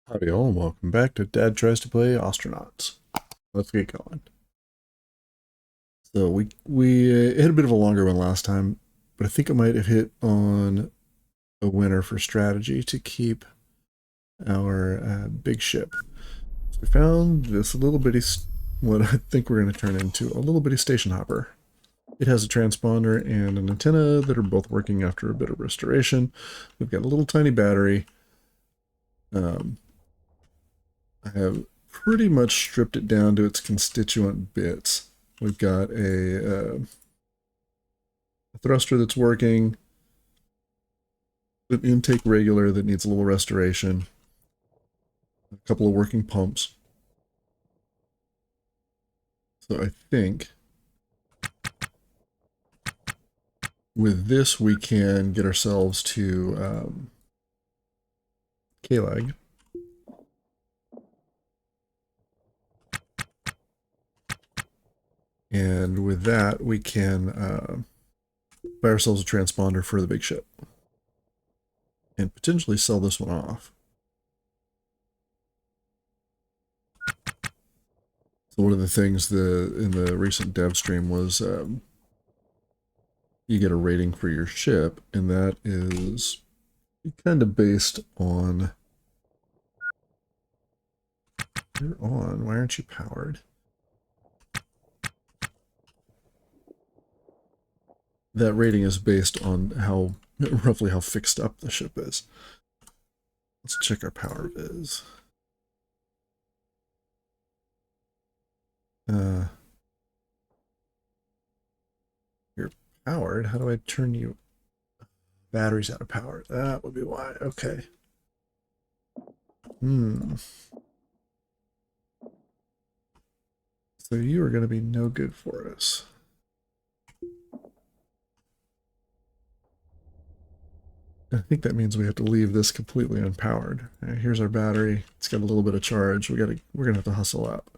Howdy all, and welcome back to Dad Tries to Play Ostranauts. Let's get going. So we hit a bit of a longer one last time, but I think I might have hit on a winner for strategy to keep our big ship. So we found this little bitty, what I think we're going to turn into a little bitty station hopper. It has a transponder and an antenna that are both working after a bit of restoration. We've got a little tiny battery. I have pretty much stripped it down to its constituent bits. We've got a thruster that's working, an intake regular that needs a little restoration, a couple of working pumps. So I think with this we can get ourselves to K-Lag. And with that, we can buy ourselves a transponder for the big ship. And potentially sell this one off. So one of the things in the recent dev stream was you get a rating for your ship, and that is kind of based on... You're on. Why aren't you powered? That rating is based on roughly how fixed up the ship is. Let's check our power viz. You're powered. How do I turn you? Batteries out of power. That would be why. Okay. So you are going to be no good for us. I think that means we have to leave this completely unpowered. Here's our battery. It's got a little bit of charge. We're gonna have to hustle up.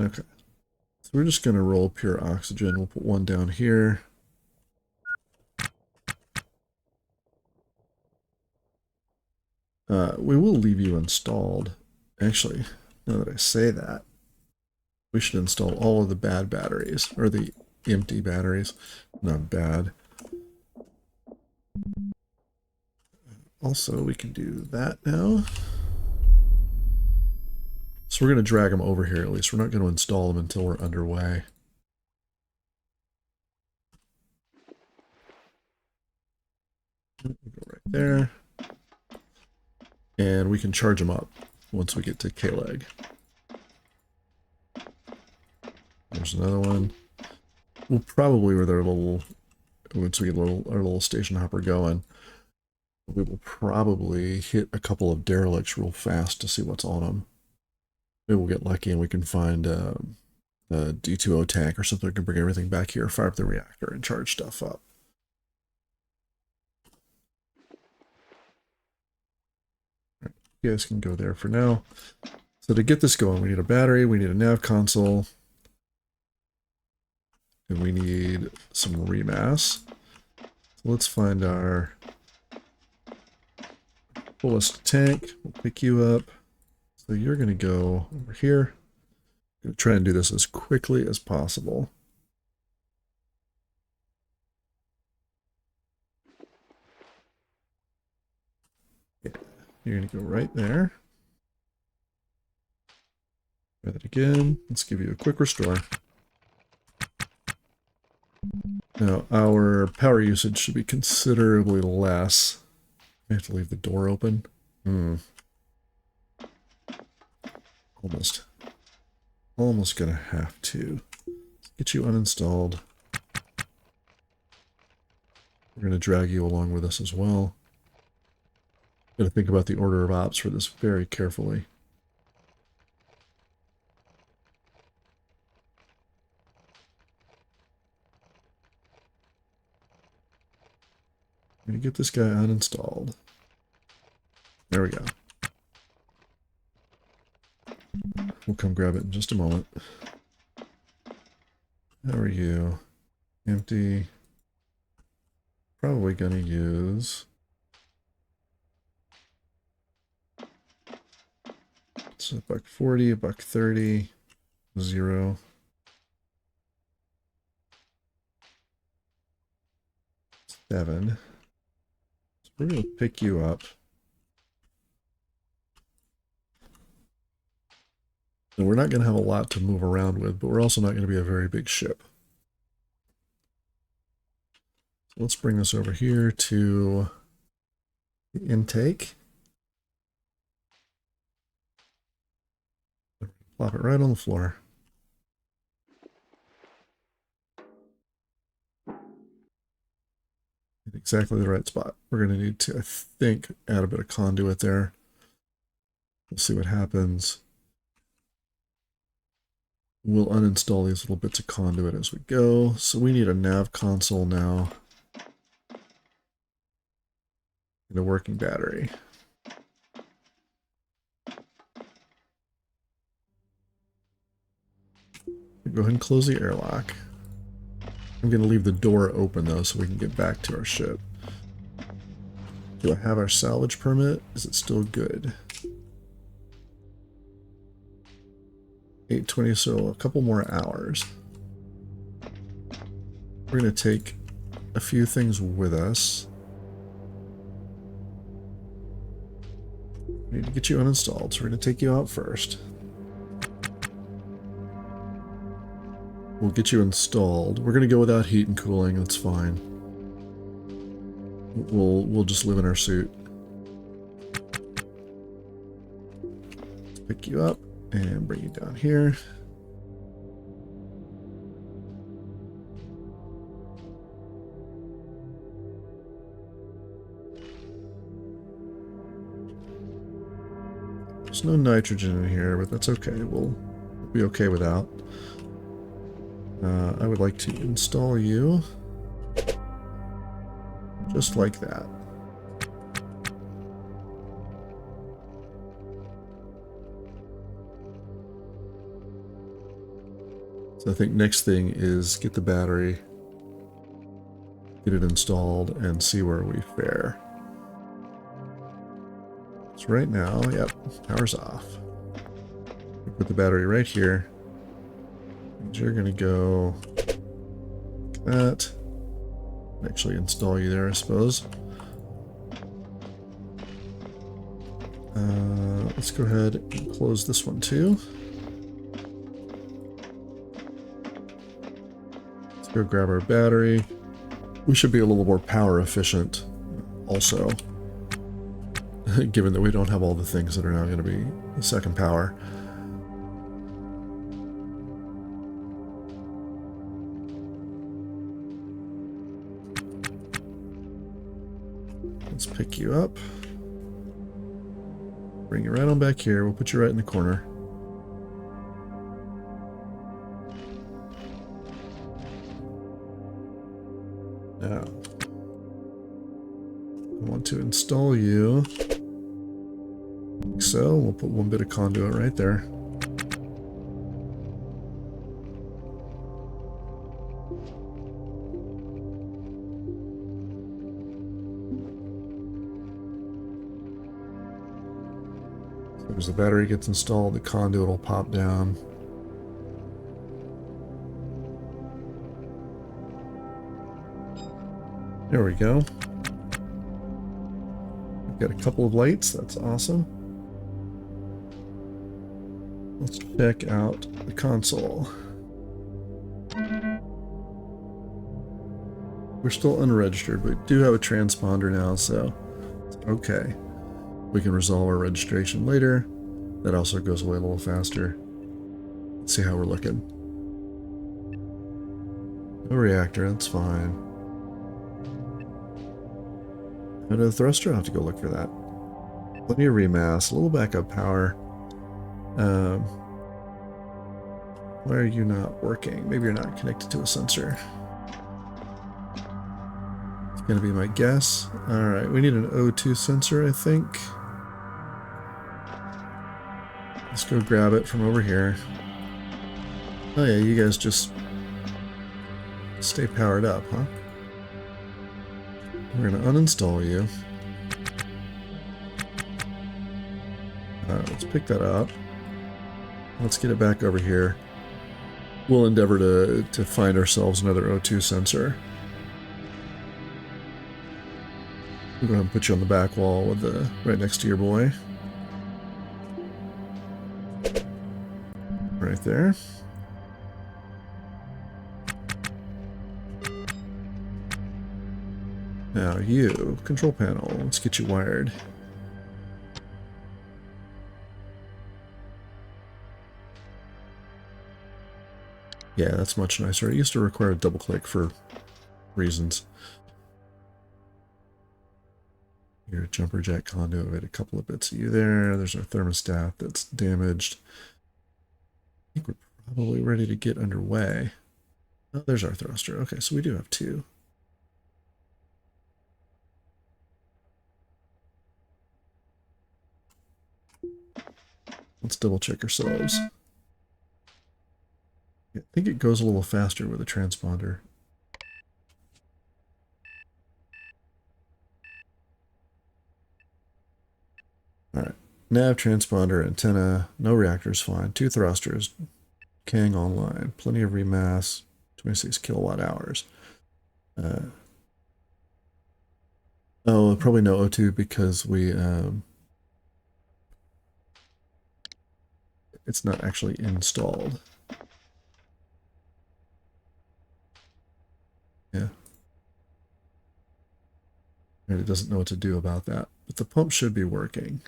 Okay. So we're just gonna roll pure oxygen. We'll put one down here. We will leave you installed. Actually, now that I say that, we should install all of the bad batteries, or the empty batteries. Not bad. Also, we can do that now. So we're going to drag them over here at least. We're not going to install them until we're underway. Go right there. And we can charge them up once we get to K-Lag. There's another one. We'll probably, with our little, once we get our little station hopper going, we will probably hit a couple of derelicts real fast to see what's on them. Maybe we'll get lucky and we can find a D2O tank or something that can bring everything back here, fire up the reactor, and charge stuff up. Right, you guys can go there for now. So to get this going, we need a battery, we need a nav console, and we need some remass. So let's find our fullest tank. We'll pick you up. So you're going to go over here. I'm going to try and do this as quickly as possible. Yeah, you're going to go right there. Try that again. Let's give you a quick restore. Now, our power usage should be considerably less. I have to leave the door open. Almost gonna have to. Let's get you uninstalled. We're gonna drag you along with us as well. Gotta think about the order of ops for this very carefully. I'm gonna get this guy uninstalled. There we go. We'll come grab it in just a moment. How are you? Empty. probably going to use... So $1.40, $1.30, 0. $7. So we're going to pick you up. And we're not going to have a lot to move around with, but we're also not going to be a very big ship. So let's bring this over here to the intake. Plop it right on the floor. In exactly the right spot. We're going to need to, I think, add a bit of conduit there. We'll see what happens. We'll uninstall these little bits of conduit as we go. So we need a nav console now. And a working battery. Go ahead and close the airlock. I'm going to leave the door open though so we can get back to our ship. Do I have our salvage permit? Is it still good? 8:20, so a couple more hours. We're going to take a few things with us. We need to get you uninstalled, so we're going to take you out first. We'll get you installed. We're going to go without heat and cooling, that's fine. We'll just live in our suit. Let's pick you up and bring you down here. There's no nitrogen in here, but that's okay. We'll be okay without. I would like to install you just like that. So I think next thing is get the battery, get it installed, and see where we fare. So right now, yep, power's off. Put the battery right here. You're going to go like that. Actually install you there, I suppose. Let's go ahead and close this one too. Let's go grab our battery. We should be a little more power efficient also, given that we don't have all the things that are now going to be second power. Let's pick you up. Bring you right on back here. We'll put you right in the corner. Now, I want to install you. Like so, we'll put one bit of conduit right there. As the battery gets installed, the conduit will pop down. There we go. We've got a couple of lights, that's awesome. Let's check out the console. We're still unregistered, but we do have a transponder now, so it's okay. We can resolve our registration later. That also goes away a little faster. Let's see how we're looking. No reactor, that's fine. How did the thruster? I'll have to go look for that. Plenty of remass, a little backup power. Why are you not working? Maybe you're not connected to a sensor. It's gonna be my guess. Alright, we need an O2 sensor, I think. Let's go grab it from over here. Oh yeah, you guys just stay powered up, huh? We're going to uninstall you. Let's pick that up. Let's get it back over here. We'll endeavor to find ourselves another O2 sensor. We'll go ahead and put you on the back wall with the right next to your boy. Right there. Now you, control panel, let's get you wired. Yeah, that's much nicer. It used to require a double click for reasons. Your jumper jack conduit, we had a couple of bits of you there. There's our thermostat that's damaged. I think we're probably ready to get underway. Oh, there's our thruster. Okay, so we do have two. Let's double check ourselves. I think it goes a little faster with a transponder. Alright, nav, transponder, antenna, no reactors, fine. 2 thrusters, Kang online, plenty of remass, 26 kilowatt hours. Oh, probably no O2 because we, it's not actually installed. Yeah. And it doesn't know what to do about that. But the pump should be working.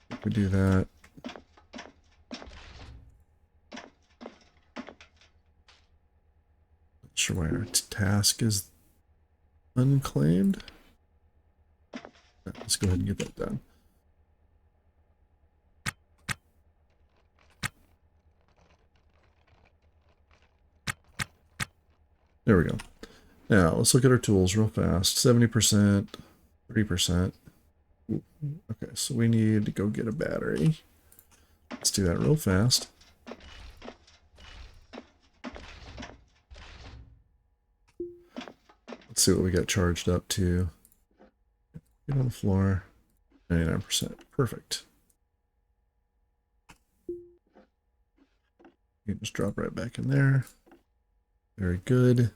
If we do that. Not sure why our task is unclaimed. Let's go ahead and get that done. There we go. Now, let's look at our tools real fast. 70%, 30%. Okay, so we need to go get a battery. Let's do that real fast. Let's see what we got charged up to. Get on the floor. 99%. Perfect. You can just drop right back in there. Very good.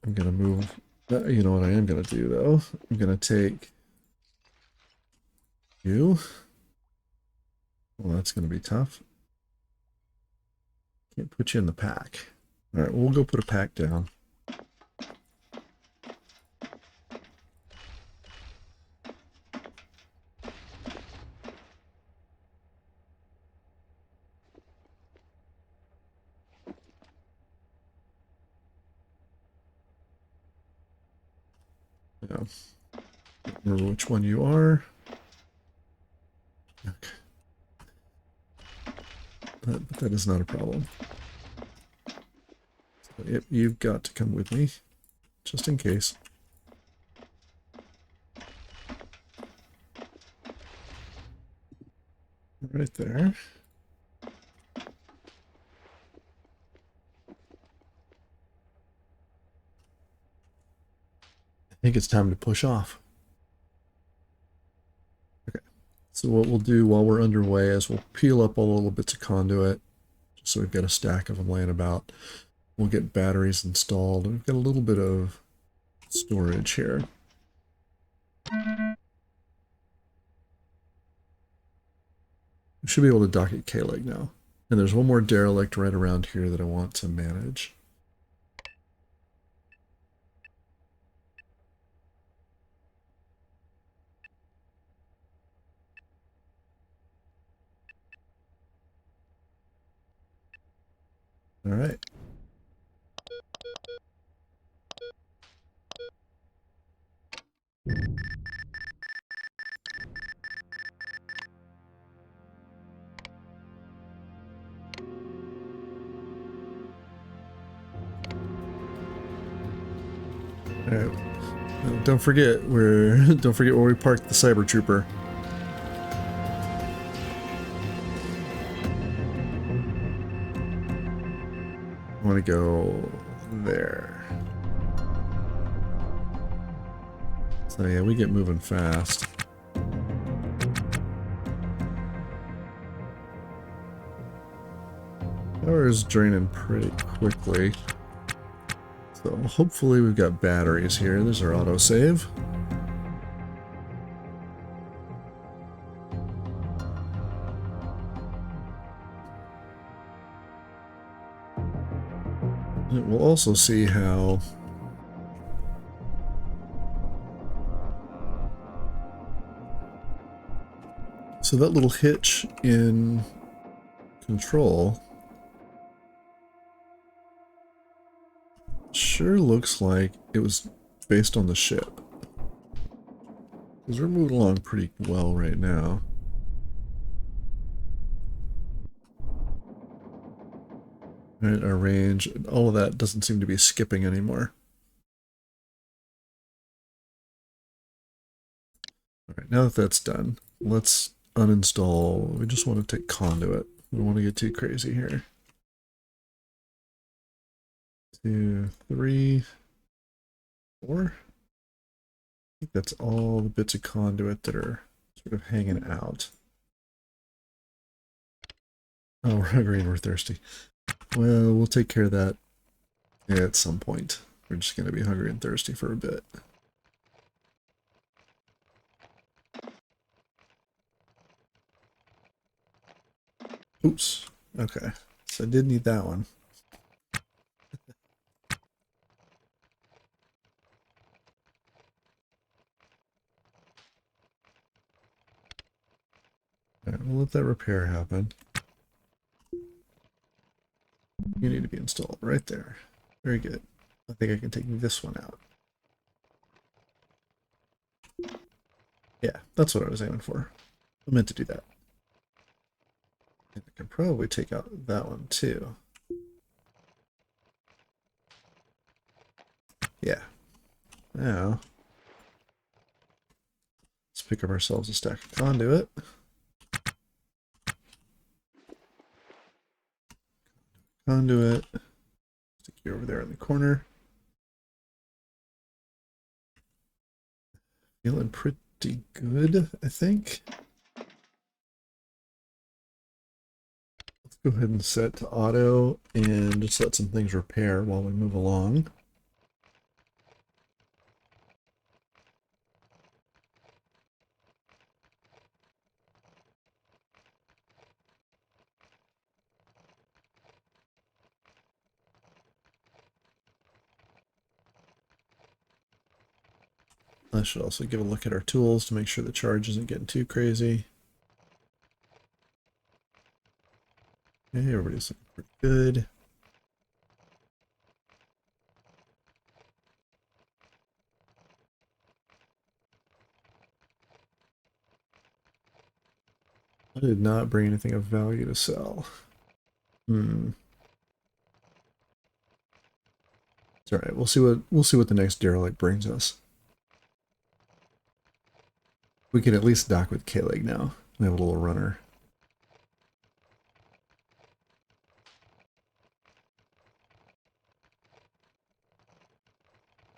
I'm going to move. You know what I am going to do, though? I'm going to take you. Well, that's going to be tough. Can't put you in the pack. All right, we'll go put a pack down. Yeah. Remember which one you are. Okay. But that is not a problem. So, yep, you've got to come with me, just in case. Right there. I think it's time to push off. Okay, so what we'll do while we're underway is we'll peel up all the little bits of conduit, just so we've got a stack of them laying about. We'll get batteries installed. We've got a little bit of storage here. We should be able to dock at K-Leg now. And there's one more derelict right around here that I want to manage. All right. All right. Don't forget where we parked the cyber trooper. want to go there. So yeah, we get moving fast. Power is draining pretty quickly. So hopefully we've got batteries here. There's our autosave. And we'll also see how so that little hitch in control sure looks like it was based on the ship. Because we're moving along pretty well right now. Right, our range, all of that doesn't seem to be skipping anymore. Alright, now that that's done, let's uninstall. We just want to take conduit. We don't want to get too crazy here. 2, 3, 4. I think that's all the bits of conduit that are sort of hanging out. Oh, we're hungry and we're thirsty. Well, we'll take care of that at some point. We're just going to be hungry and thirsty for a bit. Oops. Okay. So I did need that one. Alright, we'll let that repair happen. You need to be installed right there. Very good. I think I can take this one out. Yeah, that's what I was aiming for. I meant to do that. And I can probably take out that one too. Yeah. Now, let's pick up ourselves a stack of conduit. Conduit. Stick you over there in the corner. Feeling pretty good, I think. Let's go ahead and set to auto and just let some things repair while we move along. I should also give a look at our tools to make sure the charge isn't getting too crazy. Okay, everybody's looking pretty good. I did not bring anything of value to sell. It's all right. We'll see what the next derelict brings us. We can at least dock with K-Leg now. We have a little runner.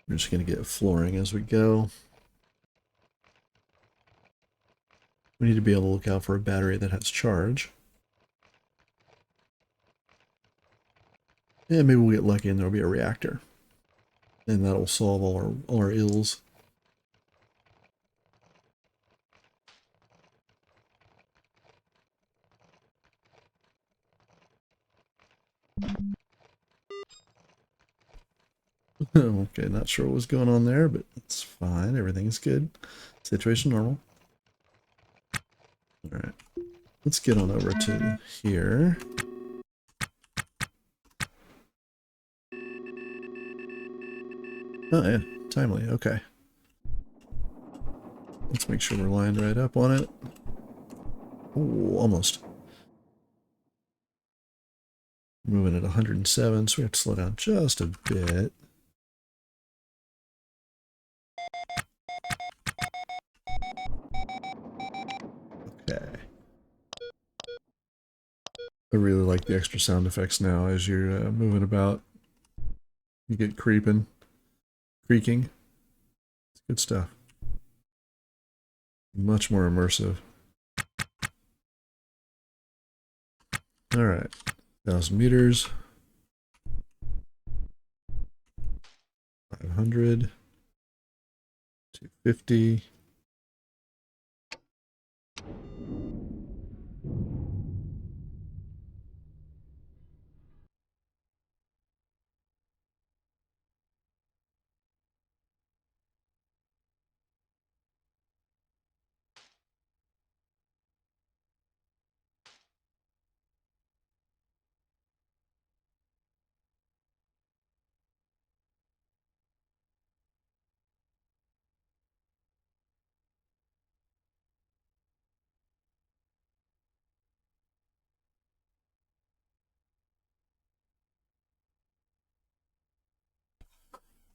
We're just going to get flooring as we go. We need to be able to look out for a battery that has charge. Yeah, maybe we'll get lucky and there'll be a reactor. And that'll solve all our ills. Okay, not sure what was going on there, but it's fine. Everything's good. Situation normal. Alright. Let's get on over to here. Oh yeah, timely. Okay. Let's make sure we're lined right up on it. Oh, almost. Moving at 107, so we have to slow down just a bit. Okay. I really like the extra sound effects now as you're moving about. You get creaking. It's good stuff. Much more immersive. All right, 1,000 meters, 500, 250.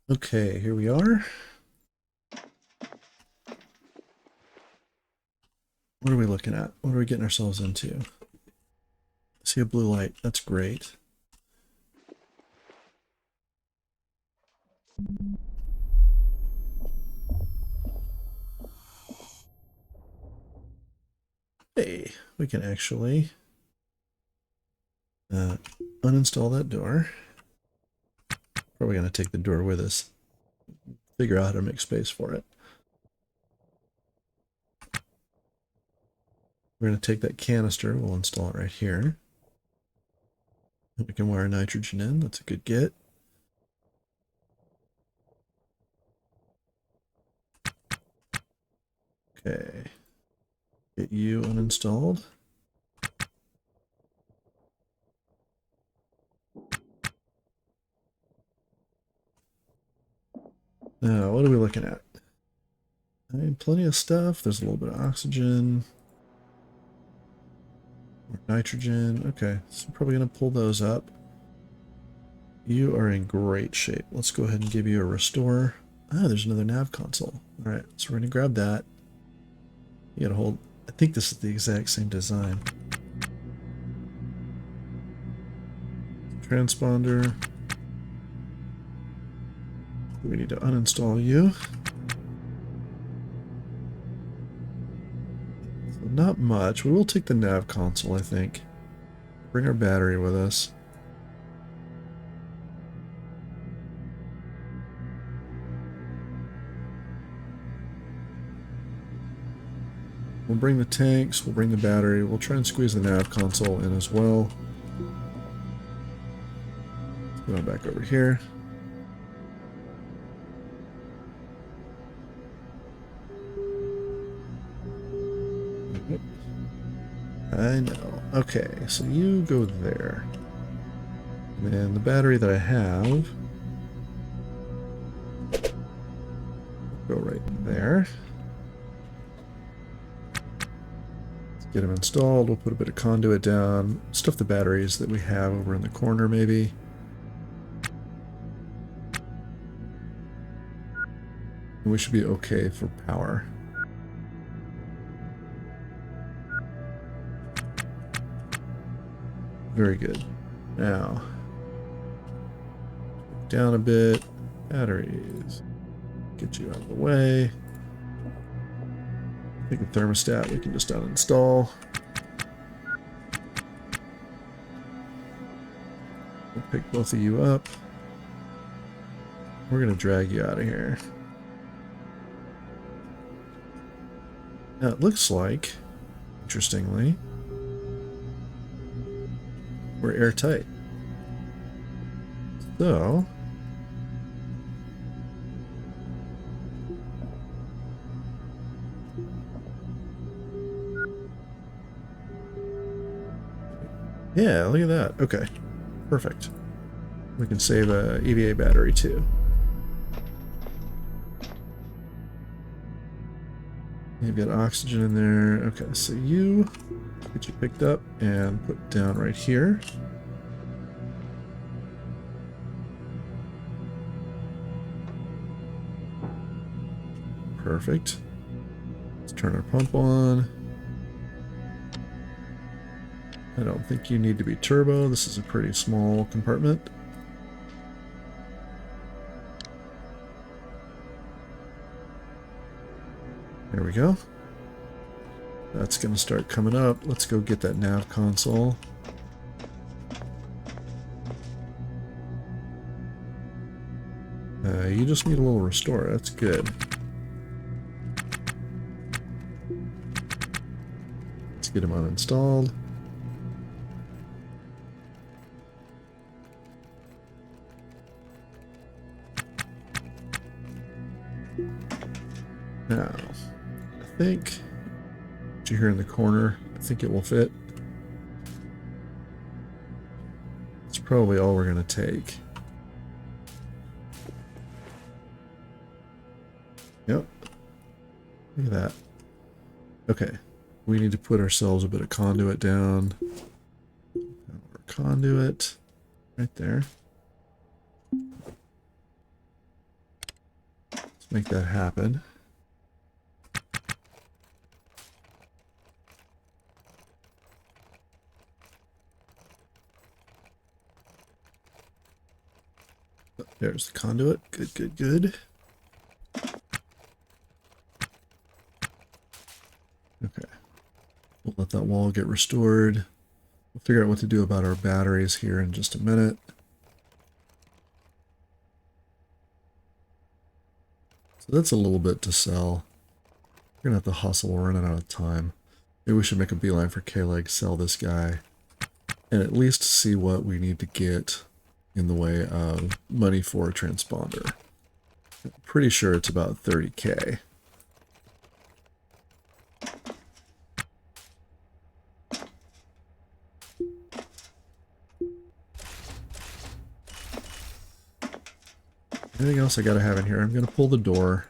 Okay, here we are. What are we looking at? What are we getting ourselves into? See a blue light. That's great. Hey, we can actually uninstall that door. Probably going to take the door with us. Figure out how to make space for it. We're going to take that canister. We'll install it right here. We can wire nitrogen in. That's a good get. Okay. Get you uninstalled. Now, what are we looking at? I mean, plenty of stuff. There's a little bit of oxygen. Nitrogen. Okay, so I'm probably going to pull those up. You are in great shape. Let's go ahead and give you a restore. Ah, there's another nav console. All right, so we're going to grab that. You got to hold. I think this is the exact same design. Transponder. We need to uninstall you. So not much. We will take the nav console, I think. Bring our battery with us. We'll bring the tanks, we'll bring the battery, we'll try and squeeze the nav console in as well. Let's go on back over here. I know. Okay, so you go there. And the battery that I have, go right there. Let's get them installed. We'll put a bit of conduit down. Stuff the batteries that we have over in the corner, maybe. And we should be okay for power. Very good. Now, down a bit. Batteries. Get you out of the way. I think the thermostat we can just uninstall. We'll pick both of you up. We're going to drag you out of here. Now it looks like, interestingly, we're airtight. So, yeah, look at that. Okay, perfect. We can save a EVA battery too. You've got oxygen in there. Okay, so you get you picked up and put down right here. Perfect. Let's turn our pump on. I don't think you need to be turbo. This is a pretty small compartment. There we go. That's going to start coming up. Let's go get that nav console. You just need a little restore. That's good. Let's get him uninstalled. Now, I think what you hear in the corner, I think it will fit. It's probably all we're going to take. Yep. Look at that. Okay. We need to put ourselves a bit of conduit down. Our conduit right there. Let's make that happen. There's the conduit. Good, good, good. Okay. We'll let that wall get restored. We'll figure out what to do about our batteries here in just a minute. So that's a little bit to sell. We're going to have to hustle. We're running out of time. Maybe we should make a beeline for K-Leg, sell this guy, and at least see what we need to get in the way of money for a transponder. I'm pretty sure it's about 30K. Anything else I gotta have in here? I'm gonna pull the door.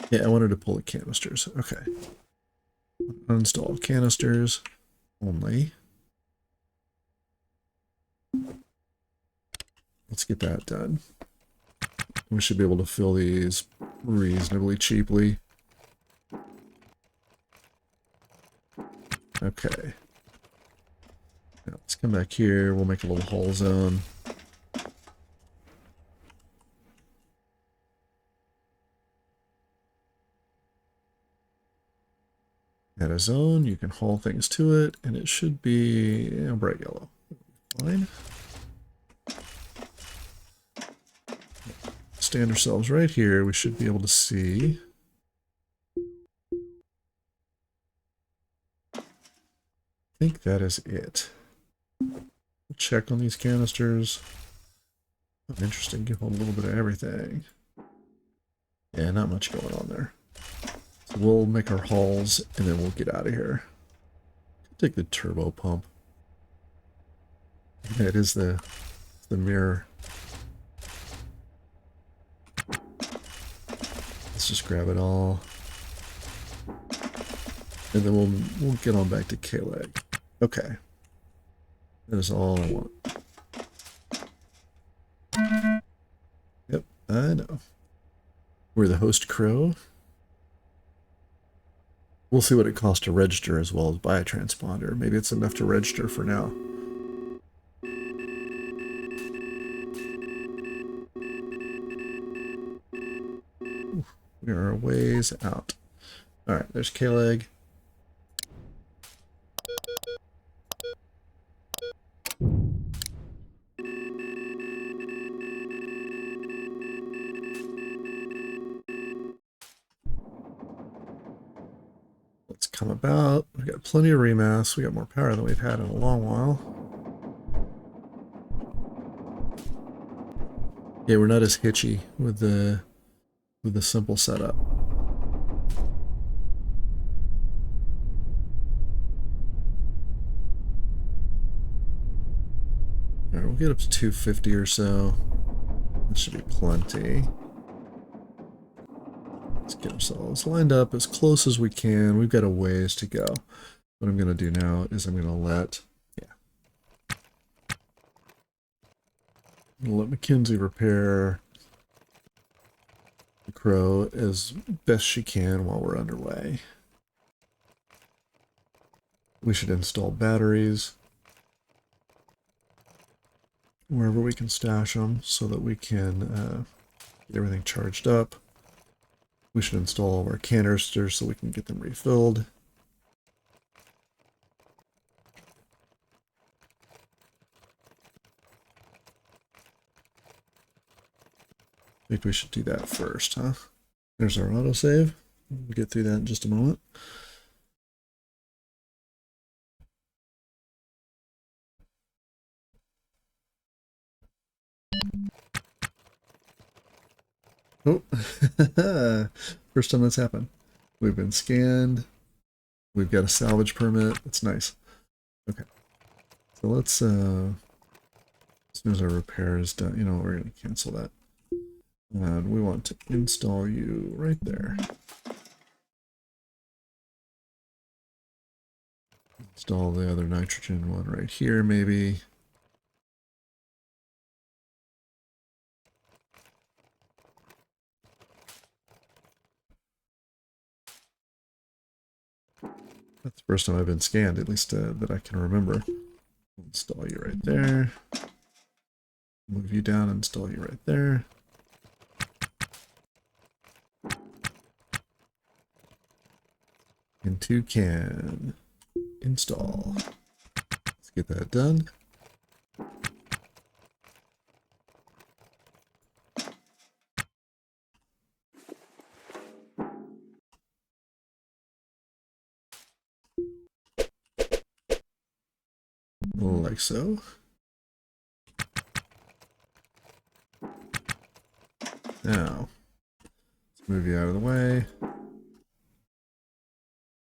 Yeah, I wanted to pull the canisters. Okay. Uninstall canisters only. Let's get that done. We should be able to fill these reasonably cheaply. Okay. Now let's come back here. We'll make a little haul zone. Add a zone, you can haul things to it, and it should be bright yellow. Fine. Stand ourselves right here. We should be able to see. I think that is it. We'll check on these canisters. Oh, interesting. Give them a little bit of everything. Yeah, not much going on there. So we'll make our hauls and then we'll get out of here. Take the turbo pump. Yeah, it is the mirror. Let's just grab it all. And then we'll get on back to K-Leg. Okay. That is all I want. Yep, I know. We're the host crow. We'll see what it costs to register as well as buy a transponder. Maybe it's enough to register for now. We are a ways out. Alright, there's K-Leg. Let's come about. We got plenty of remass. We got more power than we've had in a long while. Yeah, we're not as hitchy with the simple setup. Alright, we'll get up to 250 or so. That should be plenty. Let's get ourselves lined up as close as we can. We've got a ways to go. What I'm going to do now is I'm going to let Mackenzie repair the crow as best she can while we're underway. We should install batteries. wherever we can stash them so that we can get everything charged up. We should install all of our canisters so we can get them refilled. I think we should do that first, huh? There's our autosave. We'll get through that in just a moment. Oh, first time that's happened. We've been scanned. We've got a salvage permit. That's nice. Okay. So let's, as soon as our repair is done, you know, we're going to cancel that. And we want to install you right there. Install the other nitrogen one right here, maybe. That's the first time I've been scanned, at least that I can remember. Install you right there. Move you down, install you right there. Into can install. Let's get that done. Like so. Now, let's move you out of the way.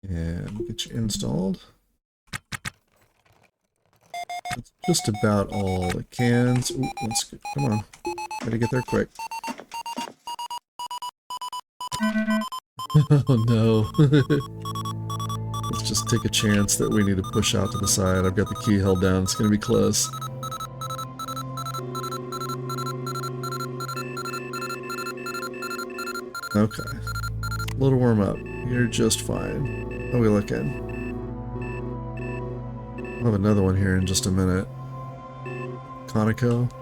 And get you installed. That's just about all the cans. Ooh, let's get, come on. Gotta get there quick. Oh no. Let's just take a chance that we need to push out to the side. I've got the key held down. It's going to be close. Okay. A little warm up. You're just fine. How are we looking? I'll have another one here in just a minute. Conoco.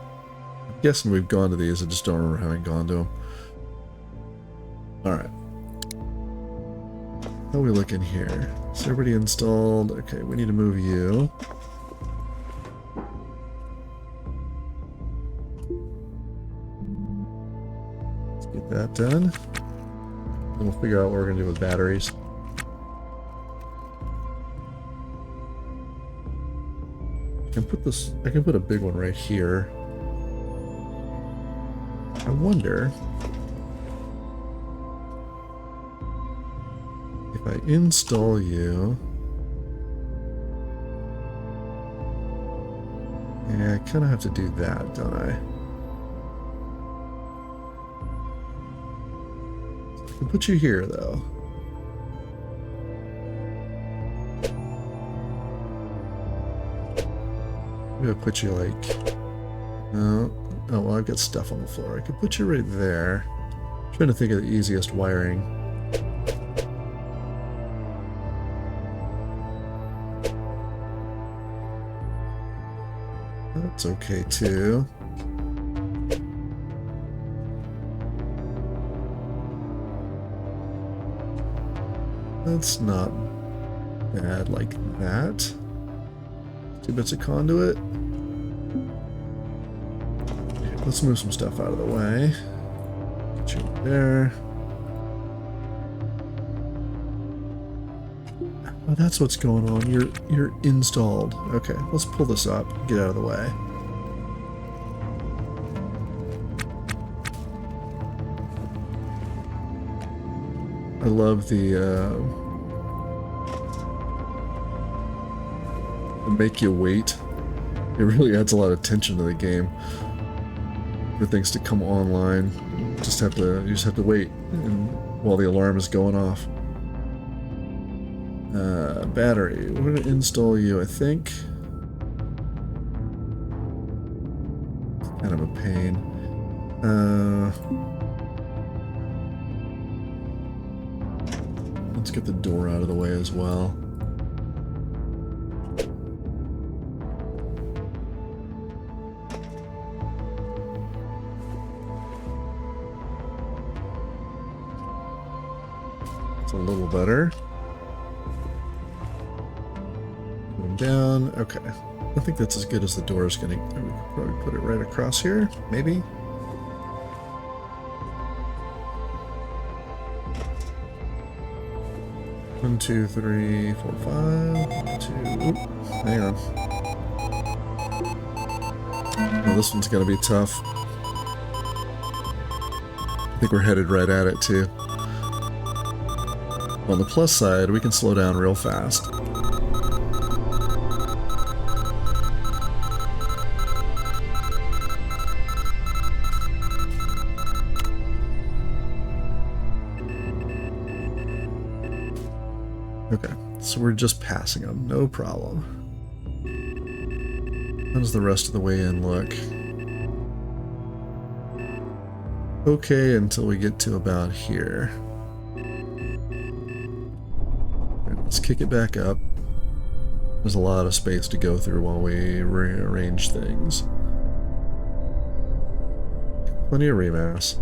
I'm guessing we've gone to these. I just don't remember having gone to them. Alright. How are we looking here? Is everybody installed? Okay, we need to move you. Let's get that done. Then we'll figure out what we're going to do with batteries. I can put a big one right here. I wonder if I install you. Yeah, I kind of have to do that, don't I? I can put you here, though. I'm gonna put you like... No. Oh, well, I've got stuff on the floor. I could put you right there. I'm trying to think of the easiest wiring. That's okay, too. That's not bad like that. 2 bits of conduit. Okay, let's move some stuff out of the way. Get you there. Oh, that's what's going on. You're installed. Okay, let's pull this up. Get out of the way. I love the make you wait. It really adds a lot of tension to the game. For things to come online, you just have to wait while the alarm is going off. Battery. We're gonna install you, I think. It's kind of a pain. Let's get the door out of the way as well. It's a little better. Put them down. Okay. I think that's as good as the door is going to... We could probably put it right across here, maybe. One, two, three, four, five. One, two. Oop, hang on. Oh, this one's going to be tough. I think we're headed right at it, too. On the plus side, we can slow down real fast. Okay, so we're just passing them, no problem. How does the rest of the way in look? Okay, until we get to about here. Right, let's kick it back up. There's a lot of space to go through while we rearrange things. Plenty of remass.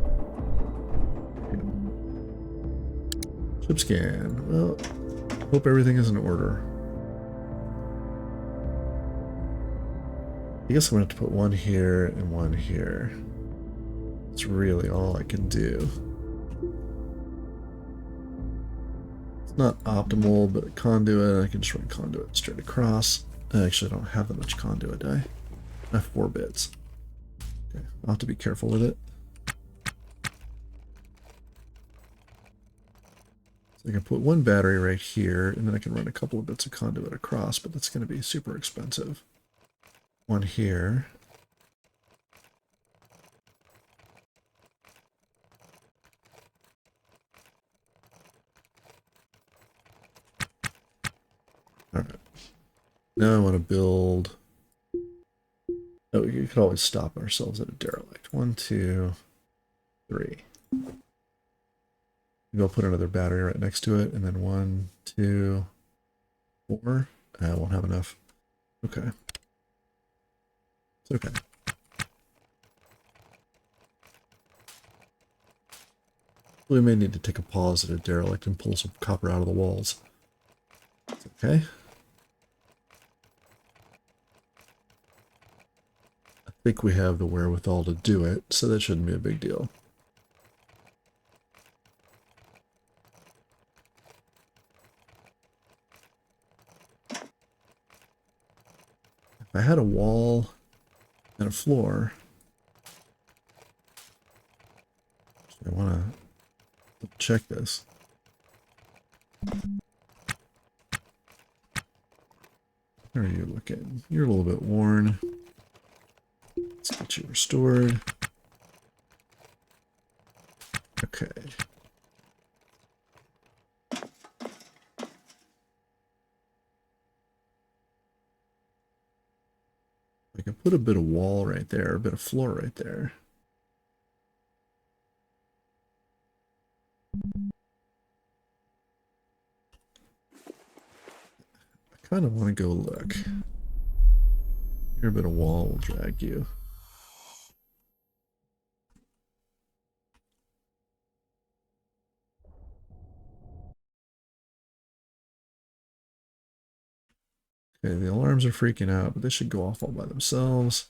Ship scan. Well, hope everything is in order. I guess I'm going to have to put one here and one here. That's really all I can do. It's not optimal, but a conduit, I can just run conduit straight across. I actually don't have that much conduit, do I? I have 4 bits. Okay, I'll have to be careful with it. So I can put one battery right here, and then I can run a couple of bits of conduit across, but that's going to be super expensive. One here. Alright. Now I want to build... Oh, we could always stop ourselves at a derelict. 1, 2, 3. Maybe I'll put another battery right next to it, and then 1, 2, 4. I won't have enough. Okay. It's okay. We may need to take a pause at a derelict and pull some copper out of the walls. It's okay. I think we have the wherewithal to do it, so that shouldn't be a big deal. If I had a wall and a floor, I want to check this. How are you looking? You're a little bit worn. Let's get you restored. Okay. I can put a bit of wall right there, a bit of floor right there. I kind of want to go look. Here, a bit of wall will drag you. Okay, the alarms are freaking out, but they should go off all by themselves.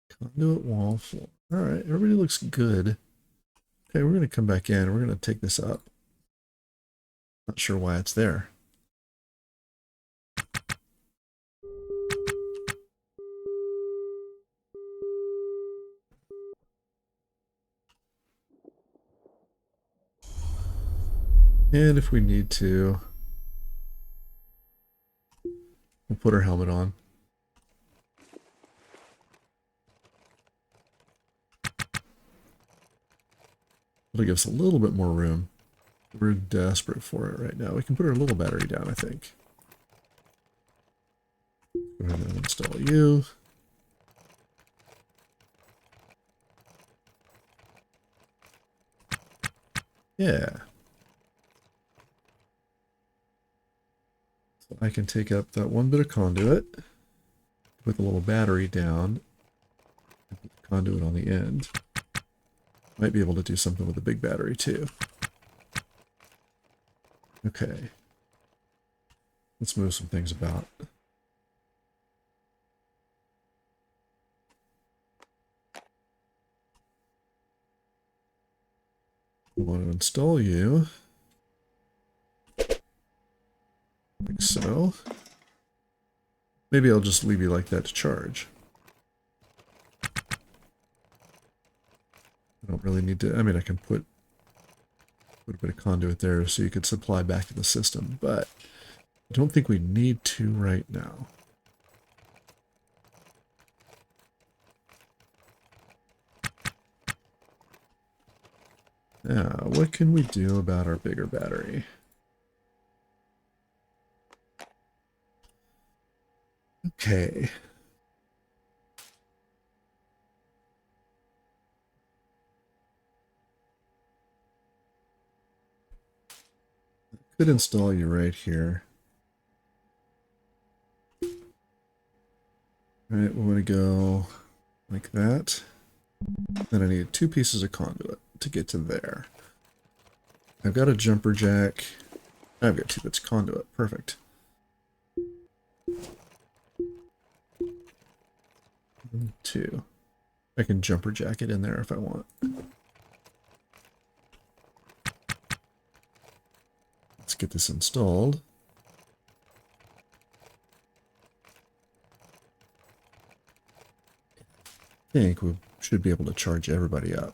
Conduit, wall, floor. All right, everybody looks good. Okay, we're going to come back in. We're going to take this up. Not sure why it's there. And if we need to, we'll put our helmet on. It'll give us a little bit more room. We're desperate for it right now. We can put our little battery down, I think. Go ahead and install you. Yeah. So I can take up that one bit of conduit, put the little battery down, and put the conduit on the end. Might be able to do something with the big battery too. Okay. Let's move some things about. I want to install you. Like so. Maybe I'll just leave you like that to charge. I don't really need to, I mean, I can put a bit of conduit there so you could supply back to the system, but I don't think we need to right now. Now, what can we do about our bigger battery? Okay. Could install you right here. Alright, we want to go like that. Then I need 2 pieces of conduit to get to there. I've got a jumper jack. I've got 2 bits of conduit. Perfect. And 2. I can jumper jack it in there if I want. Let's get this installed. I think we should be able to charge everybody up.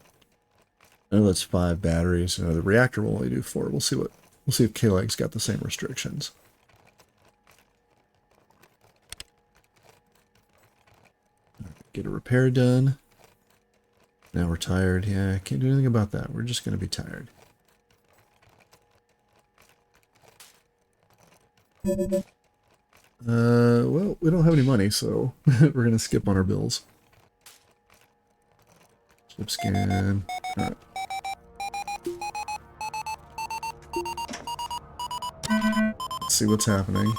I know that's 5 batteries. The reactor will only do 4. We'll see if K-Leg's got the same restrictions. Get a repair done. Now we're tired. Yeah, I can't do anything about that. We're just going to be tired. Well, we don't have any money, so we're going to skip on our bills. Ship scan. Alright. Let's see what's happening.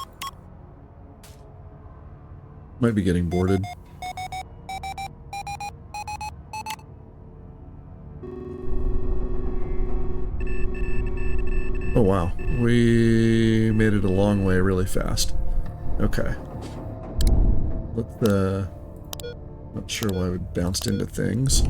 Might be getting boarded. Oh wow, we made it a long way really fast. Okay. Not sure why we bounced into things.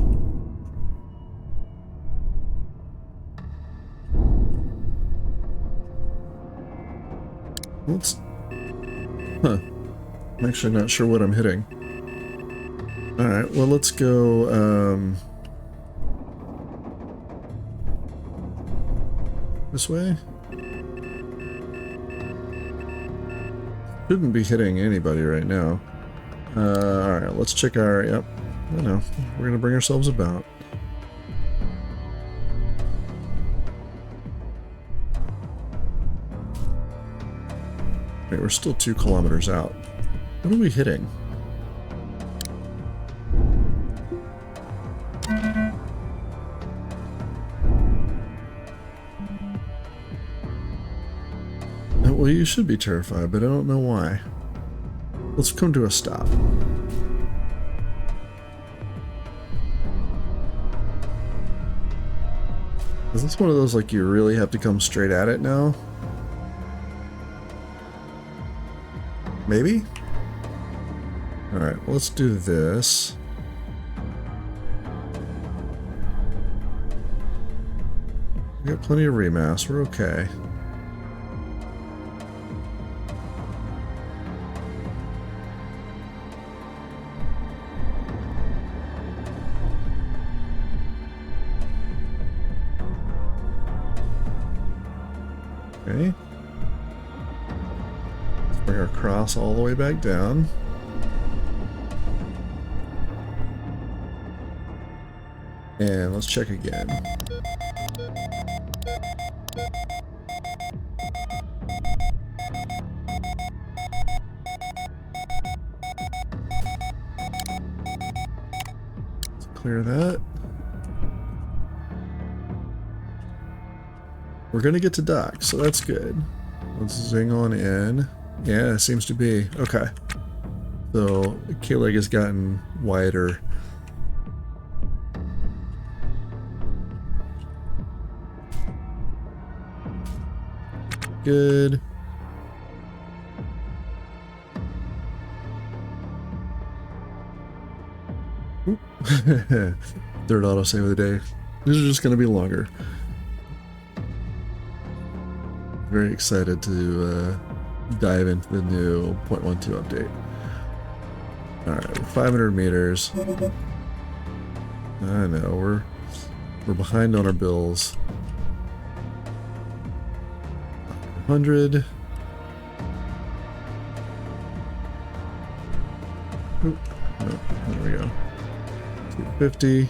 Huh. I'm actually not sure what I'm hitting. Alright, well let's go, this way? Shouldn't be hitting anybody right now. Alright, let's check our... Yep. I know. We're gonna bring ourselves about. Wait, we're still 2 kilometers out. What are we hitting? Well, you should be terrified, but I don't know why. Let's come to a stop. Is this one of those, like, you really have to come straight at it now? Maybe? Alright, well, let's do this. We got plenty of remass, we're okay. Okay. Let's bring our cross all the way back down. And let's check again. Let's clear that. We're gonna get to dock, so that's good. Let's zing on in. Yeah, it seems to be. Okay. So, K-Leg has gotten wider. good. Third autosave of the day. These are just going to be longer. Very excited to dive into the new 0.12 update. Alright, 500 meters. I know, we're behind on our bills. 100. Oop, no, there we go. 250.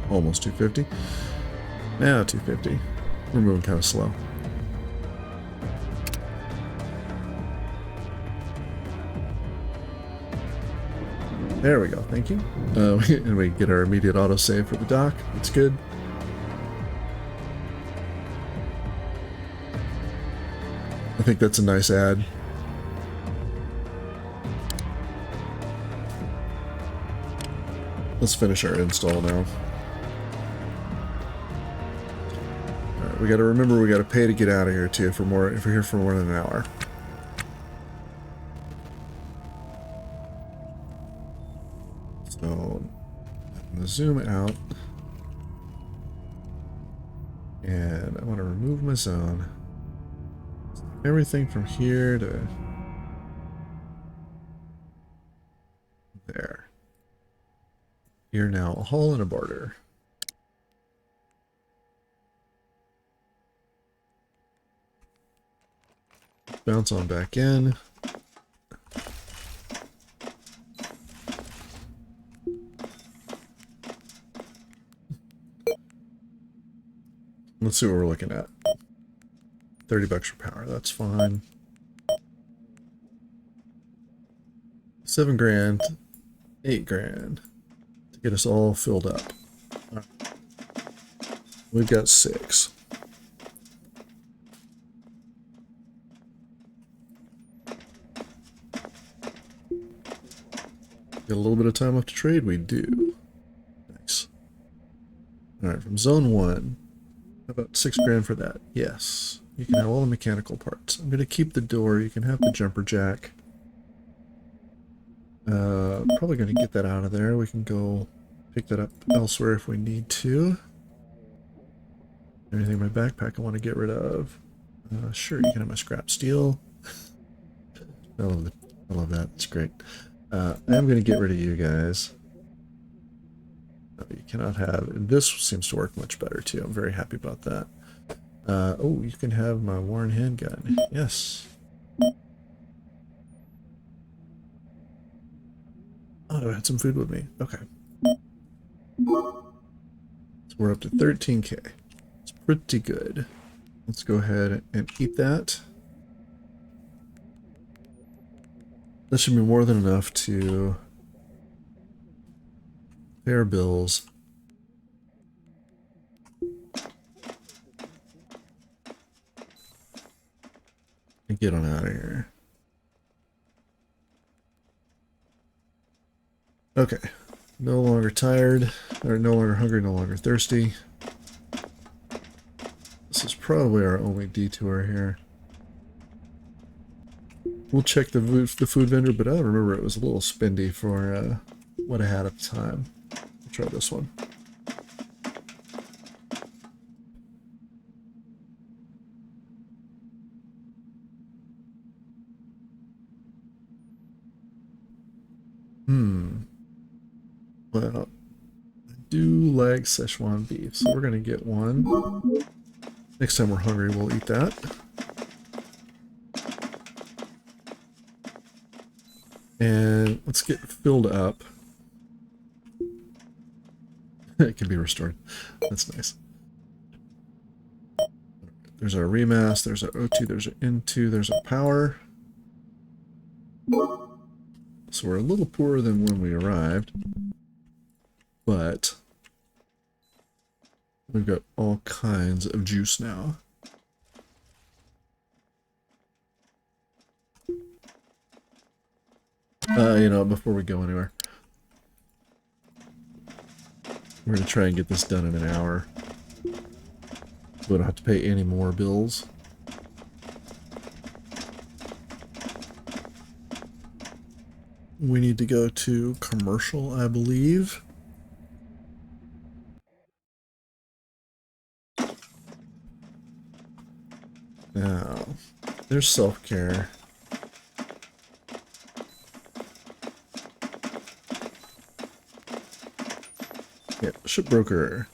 Almost 250. Now 250. We're moving kind of slow. There we go, thank you. And we get our immediate autosave for the dock. That's good. I think that's a nice add. Let's finish our install now. Alright, we gotta remember we gotta pay to get out of here too if we're here for more than an hour. So I'm gonna zoom out. And I want to remove my zone. Everything from here to there. You're now a hull and a barter. Bounce on back in. Let's see what we're looking at. 30 bucks for power, that's fine. 7 grand, 8 grand to get us all filled up. Right. We've got 6. Got a little bit of time left to trade, we do. Nice. Alright, from zone 1. How about 6 grand for that? Yes. You can have all the mechanical parts. I'm going to keep the door. You can have the jumper jack. Probably going to get that out of there. We can go pick that up elsewhere if we need to. Anything in my backpack I want to get rid of? Sure, you can have my scrap steel. I love that. It's great. I'm going to get rid of you guys. No, you cannot have... This seems to work much better too. I'm very happy about that. Oh, you can have my Warren handgun. Yes. Oh, I had some food with me. Okay. So we're up to 13k. It's pretty good. Let's go ahead and eat that. That should be more than enough to pay our bills. And get on out of here. Okay. No longer tired, or no longer hungry, no longer thirsty. This is probably our only detour here. We'll check the food vendor, but I remember it was a little spendy for what I had at the time. I'll try this one. Well, I do like Szechuan beef, so we're going to get one. Next time we're hungry, we'll eat that. And let's get filled up. It can be restored. That's nice. There's our remass, there's our O2, there's our N2, there's our power. So we're a little poorer than when we arrived. But we've got all kinds of juice now. You know, before we go anywhere, we're going to try and get this done in an hour. We don't have to pay any more bills. we need to go to commercial, I believe. Now, there's self-care. Yeah, shipbroker.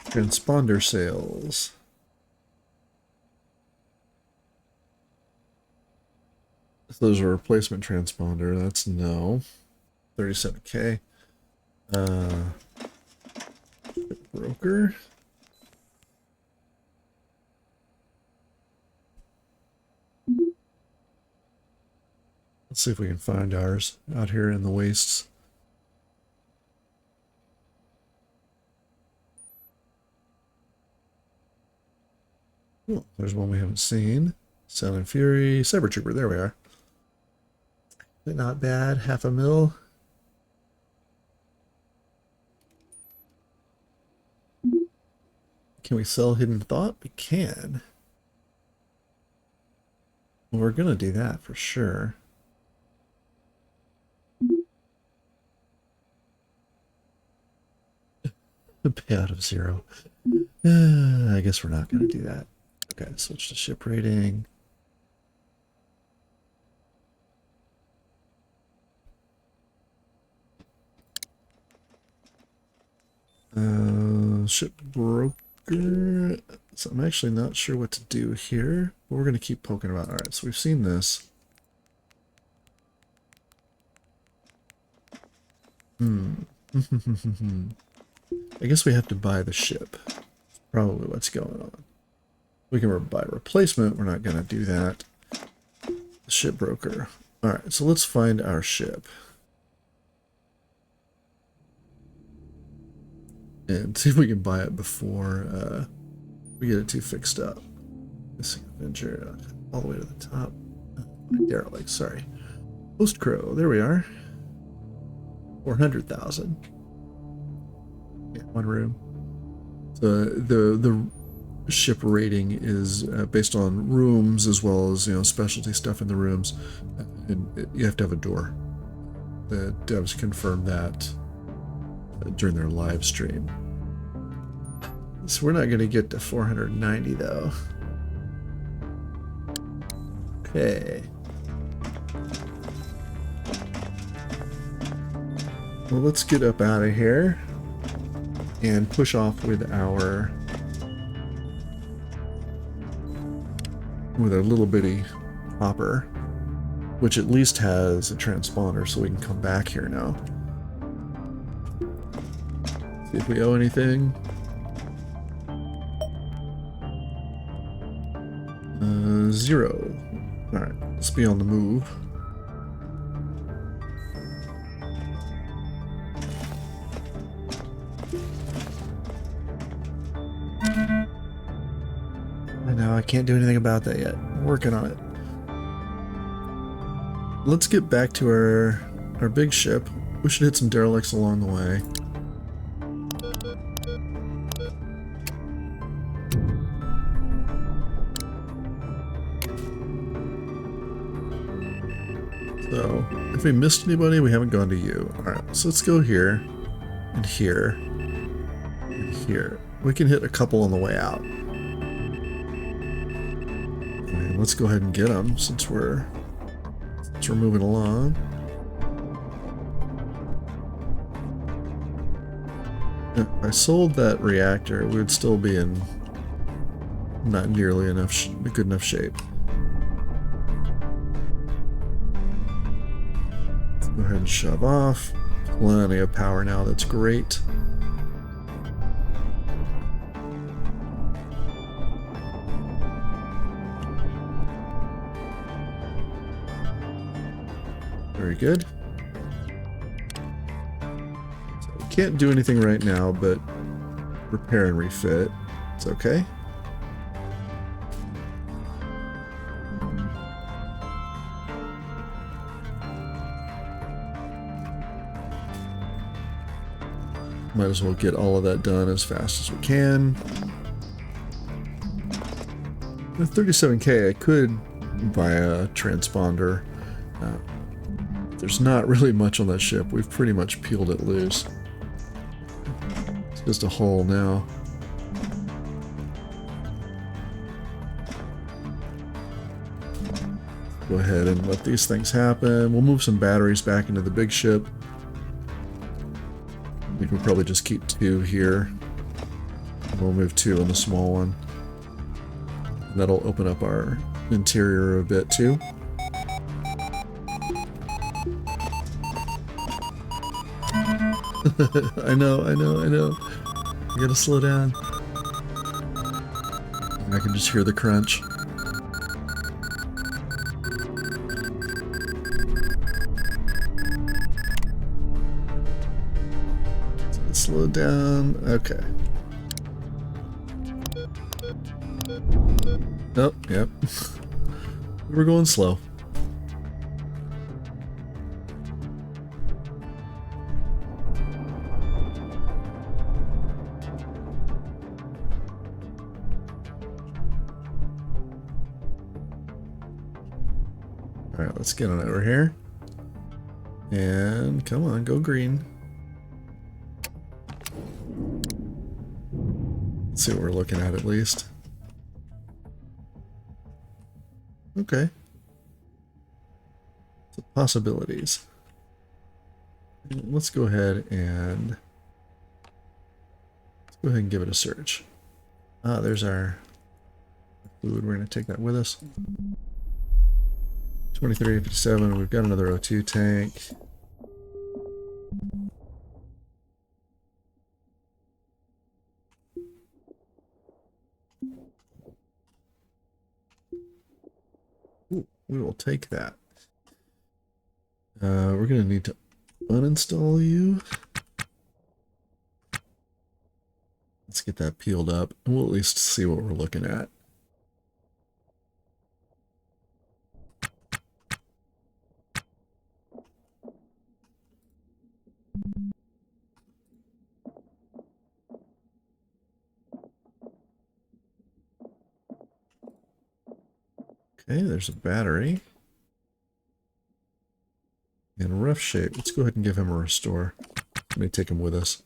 Transponder sales. If those are replacement transponder, that's no. 37K. Broker. Let's see if we can find ours out here in the wastes. Oh, there's one we haven't seen. Sound and Fury. Cyber Trooper, there we are. Not bad, $500,000. Can we sell Hidden Thought? We can. Well, we're gonna do that for sure. A payout of 0. I guess we're not gonna do that. Okay, switch to ship rating. Ship broker. So I'm actually not sure what to do here, but we're going to keep poking about. All right, so we've seen this. I guess we have to buy the ship. Probably what's going on. We can buy replacement. We're not going to do that. The ship broker. All right, so let's find our ship. And see if we can buy it before we get it too fixed up. Missing Avenger, all the way to the top. Derelict, sorry. Post Crow, there we are. 400,000. Yeah, one room. The ship rating is based on rooms as well as specialty stuff in the rooms, and you have to have a door. The devs confirmed that during their live stream. So we're not going to get to 490 though. Okay. Well, let's get up out of here and push off with our little bitty hopper, which at least has a transponder, so we can come back here now. See if we owe anything. 0. All right, let's be on the move. I know I can't do anything about that yet. I'm working on it. Let's get back to our big ship. We should hit some derelicts along the way. So, if we missed anybody, we haven't gone to you. Alright, so let's go here, and here, and here. We can hit a couple on the way out. And let's go ahead and get them since we're moving along. If I sold that reactor, we would still be in not nearly enough good enough shape. Go ahead and shove off. Plenty of power now, that's great. Very good. So we can't do anything right now, but repair and refit. It's okay. Might as well get all of that done as fast as we can. With 37K, I could buy a transponder. There's not really much on that ship. We've pretty much peeled it loose. It's just a hull now. Go ahead and let these things happen. We'll move some batteries back into the big ship. We can probably just keep 2 here. We'll move 2 on the small one. And that'll open up our interior a bit too. I know. I gotta slow down. I can just hear the crunch. Slow down. Okay. Oh, yep. We're going slow. Alright, let's get on over here. And come on, go green. Let's see what we're looking at least. Okay. So possibilities. Let's go ahead and give it a search. Ah, there's our food. We're going to take that with us. 2357. We've got another O2 tank. Ooh, we will take that. We're going to need to uninstall you. Let's get that peeled up, and we'll at least see what we're looking at. Okay, there's a battery. In rough shape. Let's go ahead and give him a restore. Let me take him with us.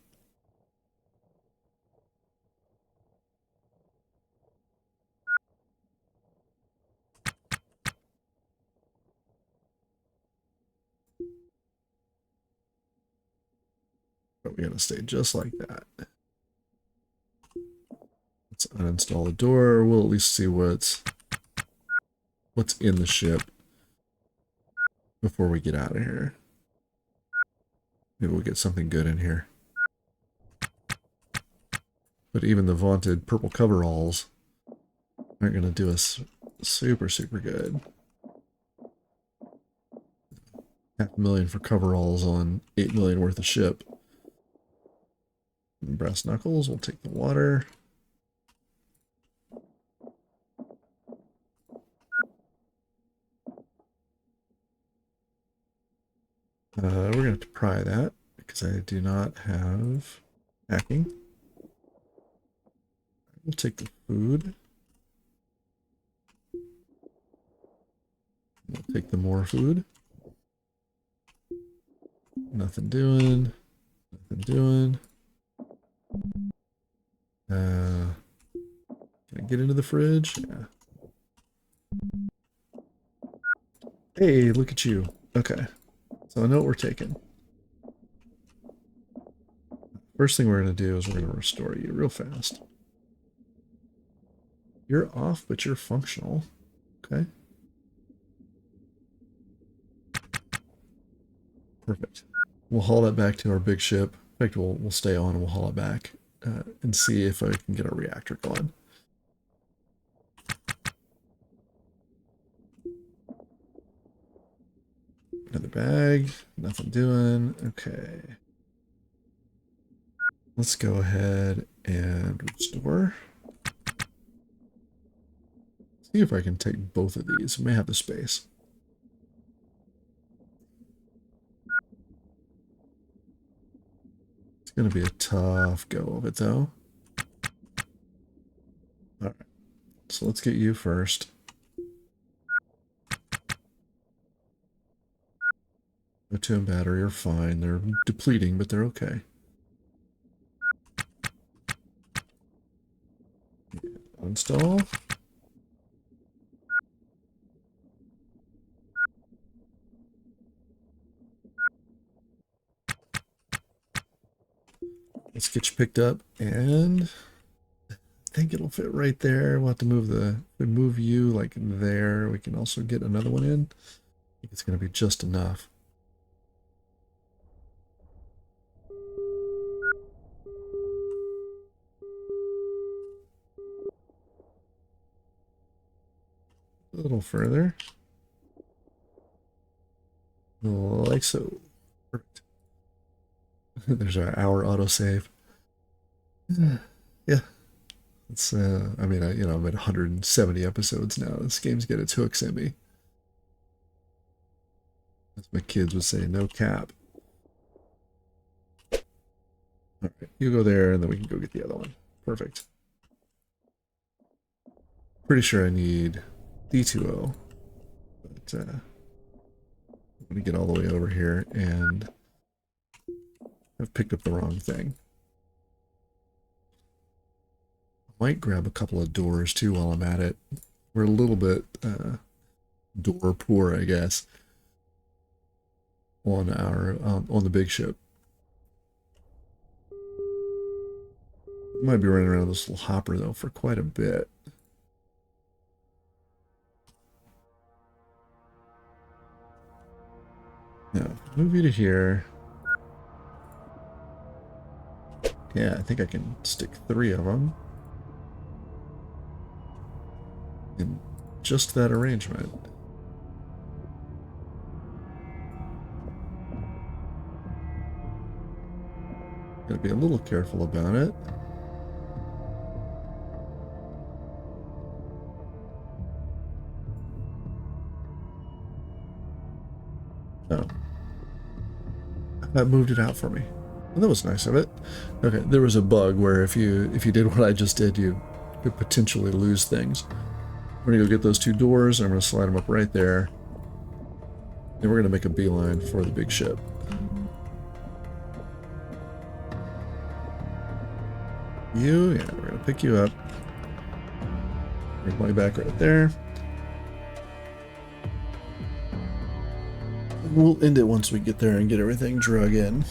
But we gotta stay just like that. Let's uninstall the door. We'll at least see what's in the ship before we get out of here. Maybe we'll get something good in here. But even the vaunted purple coveralls aren't going to do us super, super good. $500,000 for coveralls on $8 million worth of ship. And brass knuckles, we'll take the water. We're going to have to pry that because I do not have hacking. We'll take the food. We'll take the more food. Nothing doing. Nothing doing. Can I get into the fridge? Yeah. Hey, look at you. Okay. So I know what we're taking. First thing we're going to do is we're going to restore you real fast. You're off, but you're functional. Okay. Perfect. We'll haul that back to our big ship. In fact, we'll stay on and we'll haul it back and see if I can get our reactor going. Another bag. Nothing doing. Okay. Let's go ahead and restore. See if I can take both of these. We may have the space. It's going to be a tough go of it, though. All right. So let's get you first. O2 and battery are fine. They're depleting, but they're okay. Install. Let's get you picked up, and I think it'll fit right there. We'll have to move you like there. We can also get another one in. I think it's going to be just enough. A little further. Like so. Perfect. There's our autosave. Yeah. It's I mean, I'm at 170 episodes now. This game's got its hooks in me. As my kids would say, no cap. Alright, you go there and then we can go get the other one. Perfect. Pretty sure I need D2O. But I'm gonna get all the way over here, and I've picked up the wrong thing. I might grab a couple of doors too while I'm at it. We're a little bit door poor, I guess, on our on the big ship. Might be running around this little hopper though for quite a bit. Now, move you to here. Yeah, I think I can stick 3 of them in just that arrangement. Gotta be a little careful about it. Oh. That moved it out for me. Well, that was nice of it. Okay, there was a bug where if you did what I just did, you could potentially lose things. I'm gonna go get those 2 doors, and I'm gonna slide them up right there. And we're gonna make a beeline for the big ship. Yeah, we're gonna pick you up. Bring my back right there. We'll end it once we get there and get everything drug in.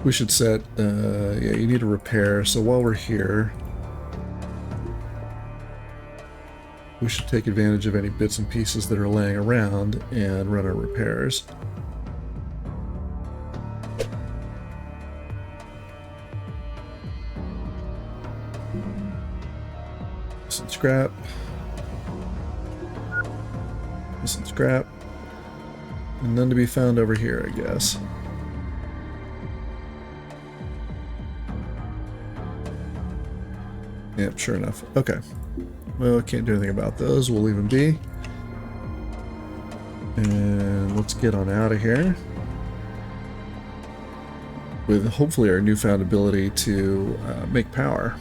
We should set, yeah, you need a repair. So while we're here, we should take advantage of any bits and pieces that are laying around and run our repairs. Some scrap. Some scrap. And none to be found over here, I guess. Yep, sure enough. Okay. Well, can't do anything about those. We'll leave them be. And let's get on out of here. With hopefully our newfound ability to make power.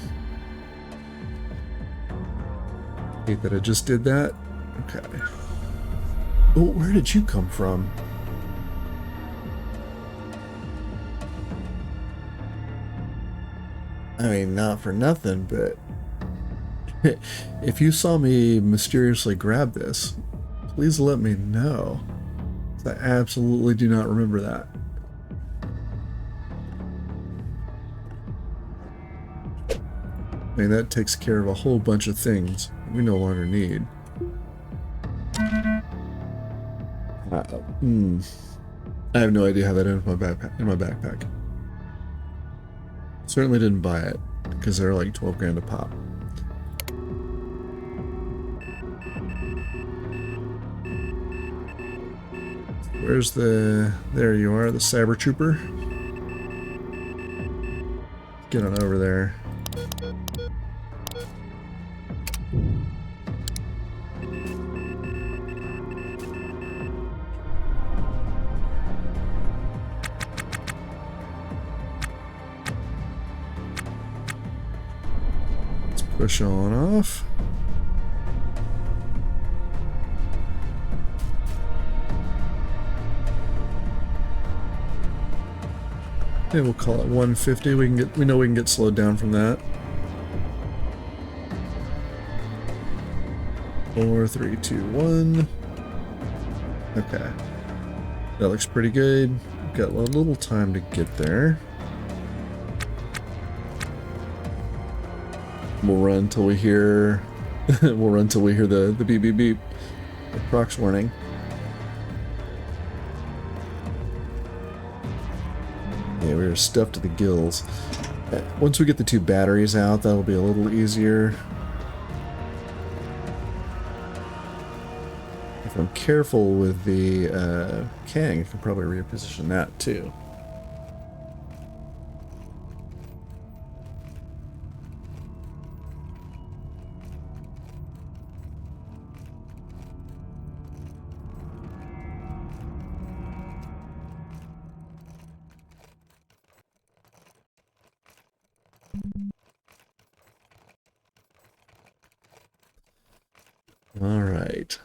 Hate that I just did that. Okay. Oh, where did you come from? I mean, not for nothing, but if you saw me mysteriously grab this, please let me know. I absolutely do not remember that. I mean, that takes care of a whole bunch of things we no longer need. I have no idea how that ended up in my backpack. Certainly didn't buy it because they're like 12 grand a pop. Where's the... There you are, the Cyber Trooper. Get on over there. Let's push on off. Maybe we'll call it 150. We know we can get slowed down from that. 4, 3, 2, 1. Okay. That looks pretty good. We've got a little time to get there. We'll run till we hear we'll run till we hear the beep beep beep. The prox warning. Yeah, we were stuffed to the gills. Once we get the 2 batteries out, that'll be a little easier. If I'm careful with the Kang, I can probably reposition that too. All right.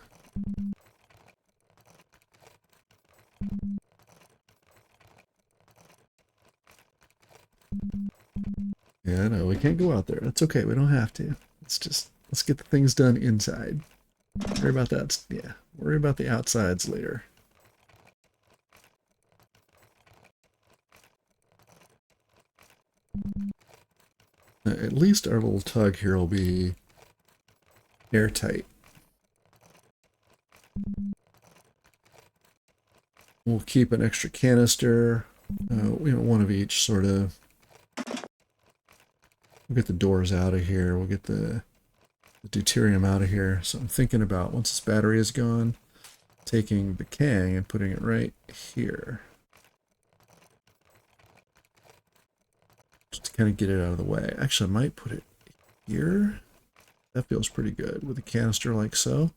Yeah, no, we can't go out there. That's okay. We don't have to. Let's get the things done inside. Worry about that. Yeah, worry about the outsides later. At least our little tug here will be airtight. We'll keep an extra canister, one of each sort of. We'll get the doors out of here. We'll get the deuterium out of here. So I'm thinking about, once this battery is gone, taking the Kang and putting it right here. Just to kind of get it out of the way. Actually, I might put it here. That feels pretty good with a canister like so.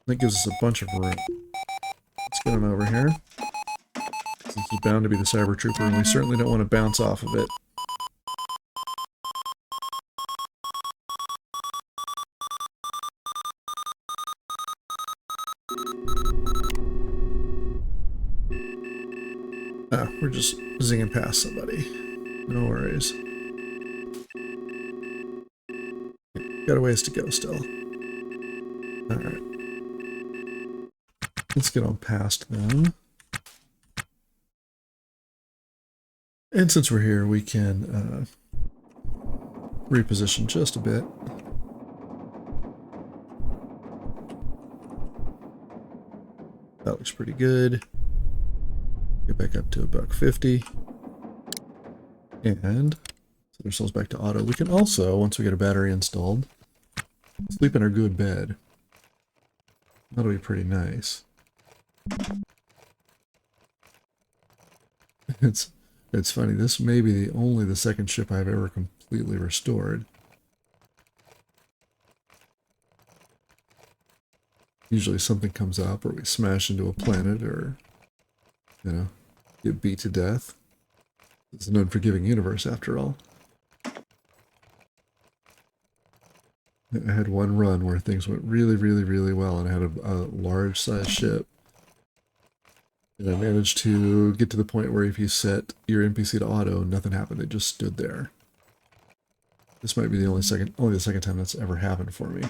That gives us a bunch of room. Let's get him over here. This is bound to be the Cyber Trooper, and we certainly don't want to bounce off of it. Ah, we're just zinging past somebody. No worries. Got a ways to go still. Alright. Let's get on past them. And since we're here, we can reposition just a bit. That looks pretty good. Get back up to $1.50. And set ourselves back to auto. We can also, once we get a battery installed, sleep in our good bed. That'll be pretty nice. It's funny, this may be only the second ship I've ever completely restored. Usually something comes up, or we smash into a planet, or, you know, get beat to death. It's an unforgiving universe, after all. I had one run where things went really, really, really well, and I had a large-sized ship. And I managed to get to the point where if you set your NPC to auto, nothing happened. It just stood there. This might be the only the second time that's ever happened for me.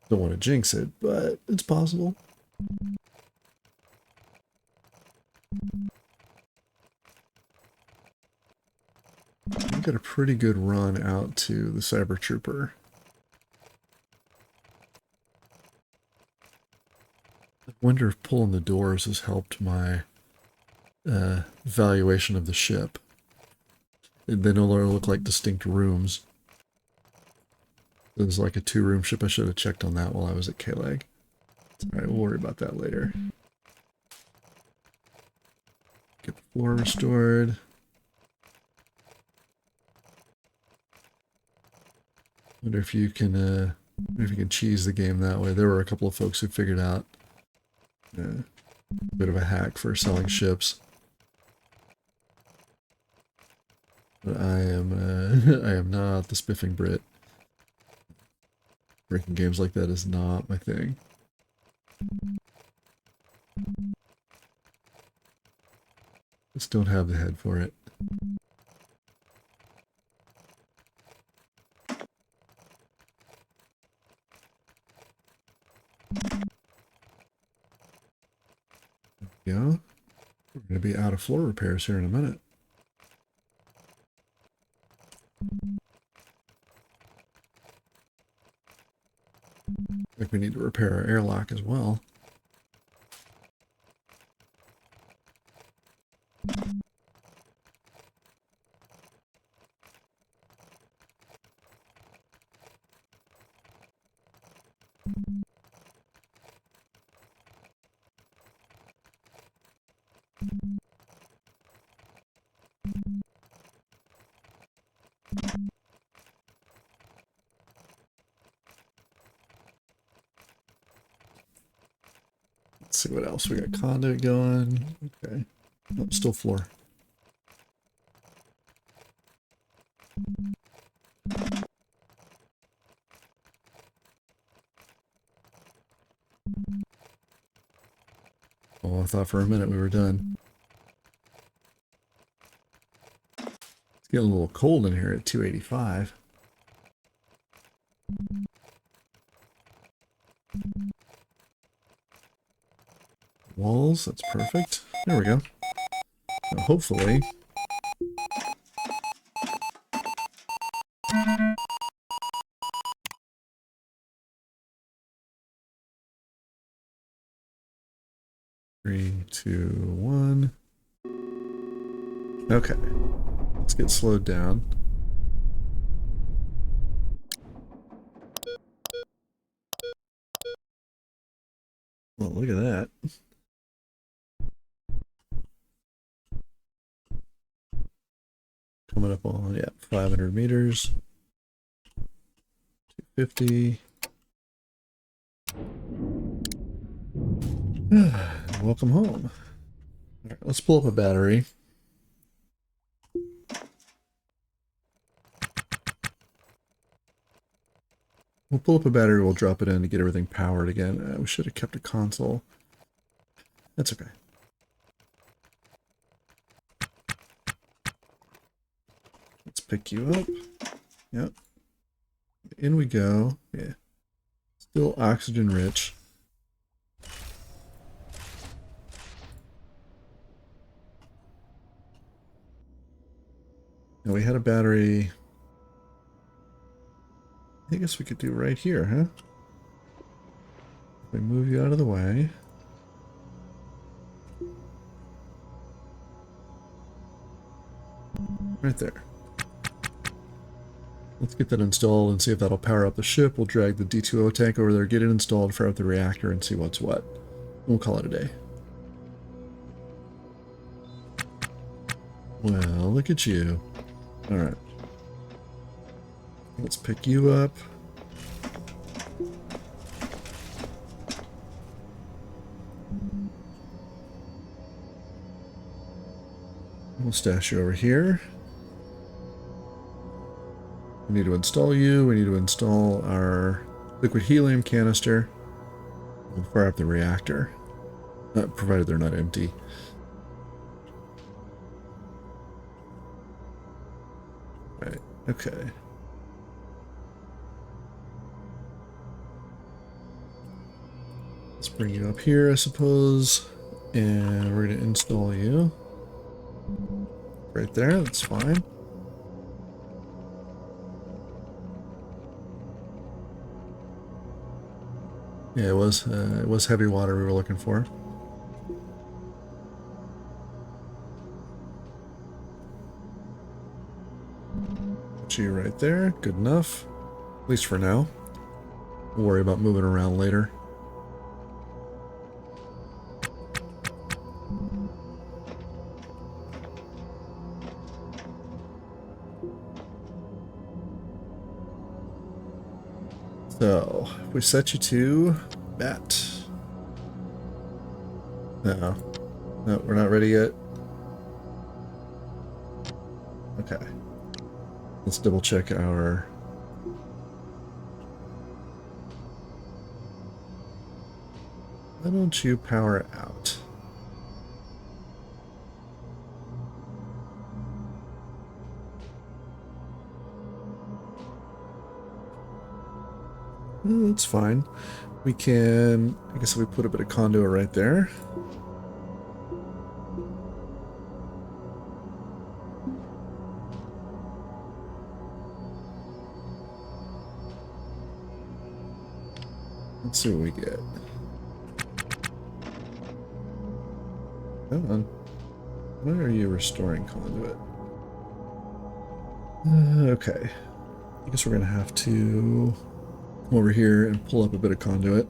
Don't want to jinx it, but it's possible. We got a pretty good run out to the Cyber Trooper. I wonder if pulling the doors has helped my valuation of the ship. They no longer look like distinct rooms. It was like a 2-room ship. I should have checked on that while I was at K-Leg. Alright, we'll worry about that later. Get the floor restored. Wonder if you can cheese the game that way. There were a couple of folks who figured out a bit of a hack for selling ships. But I am not the spiffing Brit. Breaking games like that is not my thing. Just don't have the head for it. Yeah, we're going to be out of floor repairs here in a minute. I think we need to repair our airlock as well. Let's see what else. We got conduit going. Okay. Oh, still floor. Oh, I thought for a minute we were done. It's getting a little cold in here at 285. Walls, that's perfect. There we go. Now, hopefully. Three, two, one. Okay. Let's get slowed down. Well, look at that. Coming up on, yeah, 500 meters. 250. Welcome home. All right, let's pull up a battery. We'll pull up a battery, we'll drop it in to get everything powered again. We should have kept a console. That's okay. Let's pick you up. Yep. In we go. Yeah. Still oxygen rich. And we had a battery. I guess we could do right here, huh? If we move you out of the way. Right there. Let's get that installed and see if that'll power up the ship. We'll drag the D2O tank over there, get it installed, fire up the reactor, and see what's what. We'll call it a day. Well, look at you. Alright. Let's pick you up. We'll stash you over here. We need to install you. We need to install our liquid helium canister. We'll fire up the reactor. Provided they're not empty. Right, okay. Let's bring you up here, I suppose. And we're going to install you. Right there, that's fine. Yeah, it was heavy water we were looking for. Put you right there, good enough. At least for now. We'll worry about moving around later. So, if we set you to bat. No. No, we're not ready yet. Okay. Let's double check our... Why don't you power out? That's fine. We can, I guess if we put a bit of conduit right there. Let's see what we get. Come on. When are you restoring conduit? Okay. I guess we're going to have to come over here and pull up a bit of conduit.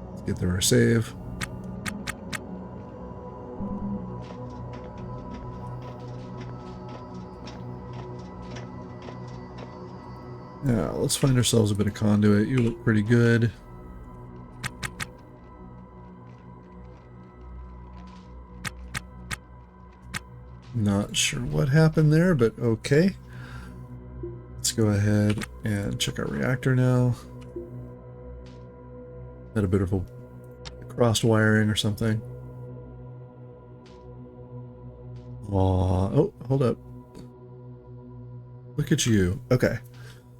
Let's get there our save. Now, let's find ourselves a bit of conduit. You look pretty good. Not sure what happened there, but okay. Let's go ahead and check our reactor now. Had a bit of a crossed wiring or something. Aw, oh, hold up. Look at you. Okay.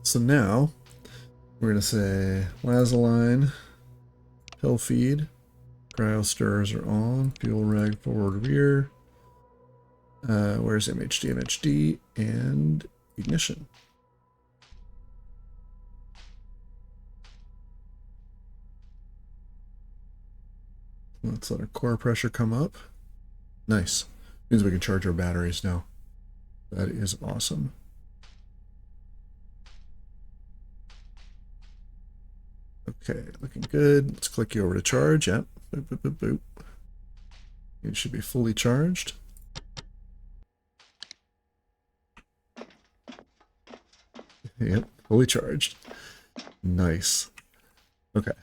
So now we're going to say Lazoline, pill feed, cryo stirrers are on, fuel reg forward rear. Where's MHD, MHD, and ignition. Let's let our core pressure come up. Nice. Means we can charge our batteries now. That is awesome. Okay, looking good. Let's click you over to charge. Yep. Boop, boop, boop, boop. It should be fully charged. Yep, fully charged. Nice. Okay.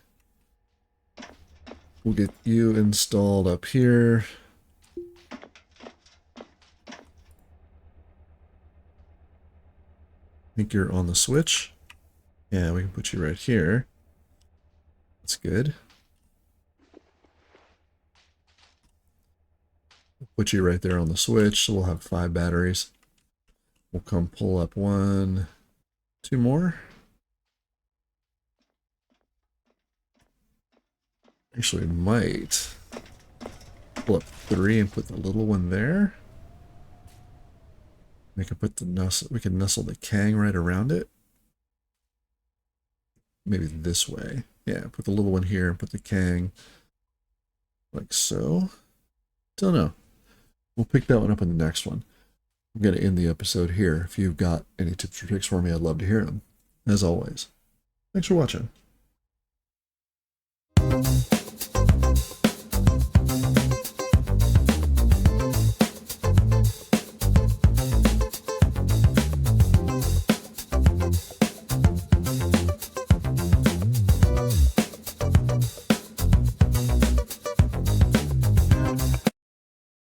We'll get you installed up here. I think you're on the switch. Yeah, we can put you right here. That's good. Put you right there on the switch, so we'll have 5 batteries. We'll come pull up 1, 2 more. Actually, we might pull up 3 and put the little one there. We can put the nestle the Kang right around it. Maybe this way. Yeah, put the little one here and put the Kang like so. Don't know. We'll pick that one up in the next one. I'm going to end the episode here. If you've got any tips or tricks for me, I'd love to hear them. As always, thanks for watching.